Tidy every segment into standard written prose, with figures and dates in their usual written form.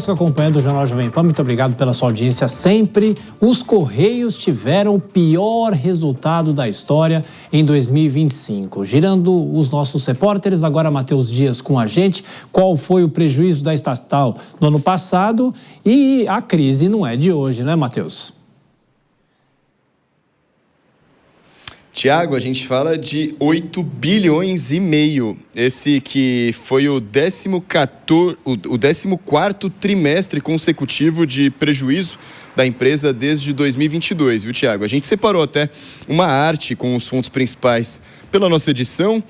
conosco acompanhando o Jornal Jovem Pan. Muito obrigado pela sua audiência sempre. Os Correios tiveram o pior resultado da história em 2025. Girando os nossos repórteres, agora Matheus Dias com a gente. Qual foi o prejuízo da estatal no ano passado? E a crise não é de hoje, né, Matheus? Tiago, a gente fala de 8 bilhões e meio. Esse que foi o 14º trimestre consecutivo de prejuízo da empresa desde 2022, viu, Tiago? A gente separou até uma arte com os pontos principais pela nossa edição.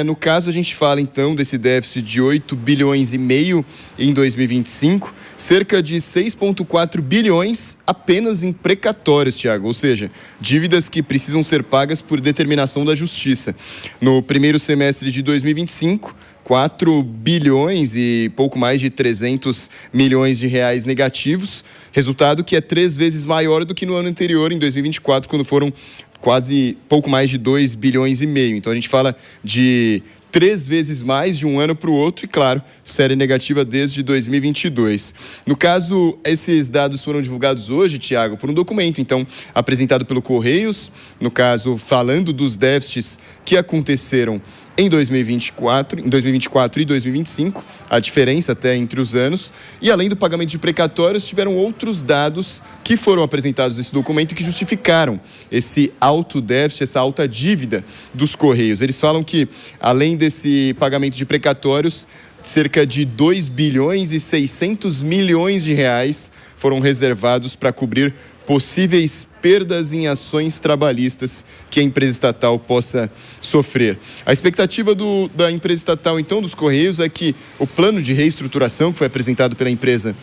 No caso, a gente fala, então, desse déficit de 8 bilhões e meio em 2025, cerca de 6,4 bilhões apenas em precatórios, Tiago, ou seja, dívidas que precisam ser pagas por determinação da Justiça. No primeiro semestre de 2025, 4 bilhões e pouco mais de 300 milhões de reais negativos, resultado que é 3 vezes maior do que no ano anterior, em 2024, quando foram quase pouco mais de 2 bilhões e meio. Então a gente fala de 3 vezes mais de um ano para o outro e, claro, série negativa desde 2022. No caso, esses dados foram divulgados hoje, Tiago, por um documento, então, apresentado pelo Correios, no caso, falando dos déficits que aconteceram em 2024 e 2025, a diferença até entre os anos, e além do pagamento de precatórios, tiveram outros dados que foram apresentados nesse documento que justificaram esse alto déficit, essa alta dívida dos Correios. Eles falam que, além desse pagamento de precatórios, cerca de 2 bilhões e 600 milhões de reais foram reservados para cobrir possíveis perdas em ações trabalhistas que a empresa estatal possa sofrer. A expectativa da empresa estatal, então, dos Correios, é que o plano de reestruturação que foi apresentado pela empresa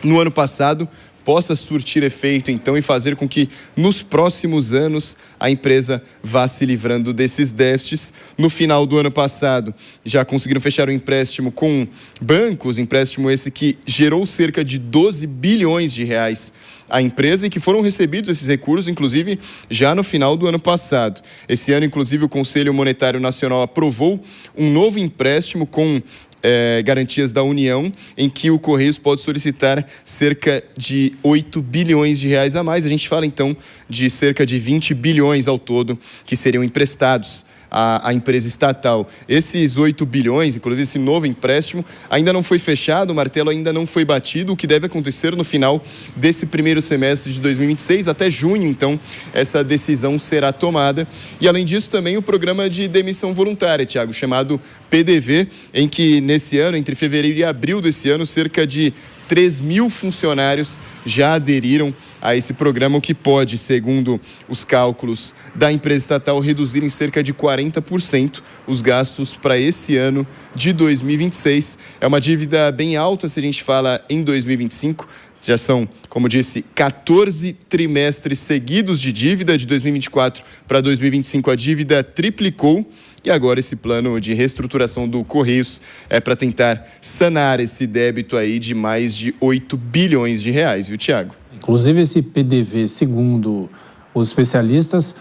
no ano passado possa surtir efeito, então, e fazer com que nos próximos anos a empresa vá se livrando desses déficits. No final do ano passado, já conseguiram fechar um empréstimo com bancos, empréstimo esse que gerou cerca de 12 bilhões de reais à empresa e que foram recebidos esses recursos, inclusive, já no final do ano passado. Esse ano, inclusive, o Conselho Monetário Nacional aprovou um novo empréstimo com garantias da União, em que o Correios pode solicitar cerca de 8 bilhões de reais a mais. A gente fala, então, de cerca de 20 bilhões ao todo que seriam emprestados à empresa estatal. Esses 8 bilhões, inclusive esse novo empréstimo, ainda não foi fechado, o martelo ainda não foi batido, o que deve acontecer no final desse primeiro semestre de 2026, até junho, então, essa decisão será tomada. E, além disso, também o programa de demissão voluntária, Tiago, chamado PDV, em que nesse ano, entre fevereiro e abril desse ano, cerca de 3 mil funcionários já aderiram a esse programa, o que pode, segundo os cálculos da empresa estatal, reduzir em cerca de 40% os gastos para esse ano de 2026. É uma dívida bem alta se a gente fala em 2025. Já são, como disse, 14 trimestres seguidos de dívida. De 2024 para 2025 a dívida triplicou. E agora esse plano de reestruturação do Correios é para tentar sanar esse débito aí de mais de 8 bilhões de reais, viu, Tiago? Inclusive esse PDV, segundo os especialistas,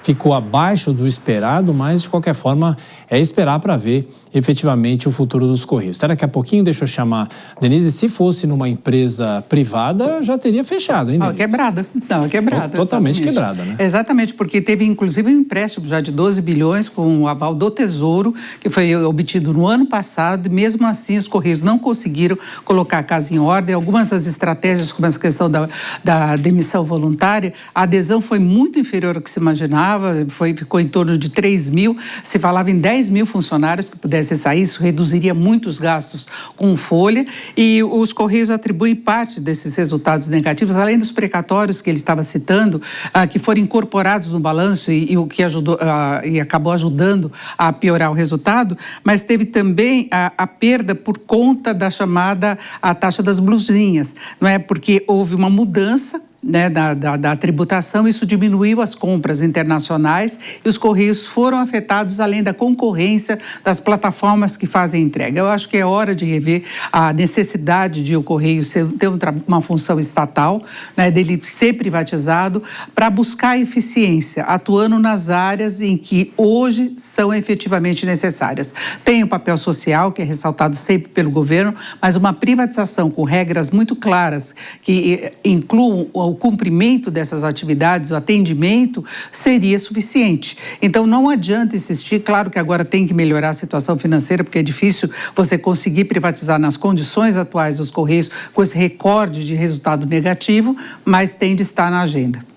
ficou abaixo do esperado, mas de qualquer forma é esperar para ver efetivamente o futuro dos Correios. Até daqui a pouquinho, deixa eu chamar Denise, se fosse numa empresa privada, já teria fechado, hein, Denise? Quebrada. Não, quebrada. Totalmente quebrada, né? Exatamente, porque teve inclusive um empréstimo já de 12 bilhões com o aval do Tesouro, que foi obtido no ano passado, e mesmo assim os Correios não conseguiram colocar a casa em ordem. Algumas das estratégias, como essa questão da demissão voluntária, a adesão foi muito inferior ao que se imaginava, ficou em torno de 3 mil, se falava em 10 mil funcionários que pudessem sair, isso reduziria muito os gastos com folha, e os Correios atribuem parte desses resultados negativos, além dos precatórios que ele estava citando, que foram incorporados no balanço e o que ajudou e acabou ajudando a piorar o resultado, mas teve também a perda por conta da chamada a taxa das blusinhas, não é? Porque houve uma mudança né, da tributação, isso diminuiu as compras internacionais e os Correios foram afetados, além da concorrência das plataformas que fazem entrega. Eu acho que é hora de rever a necessidade de o Correio ter uma função estatal, né, dele ser privatizado, para buscar eficiência, atuando nas áreas em que hoje são efetivamente necessárias. Tem o papel social, que é ressaltado sempre pelo governo, mas uma privatização com regras muito claras, que incluam o cumprimento dessas atividades, o atendimento, seria suficiente. Então, não adianta insistir, claro que agora tem que melhorar a situação financeira, porque é difícil você conseguir privatizar nas condições atuais dos Correios, com esse recorde de resultado negativo, mas tem de estar na agenda.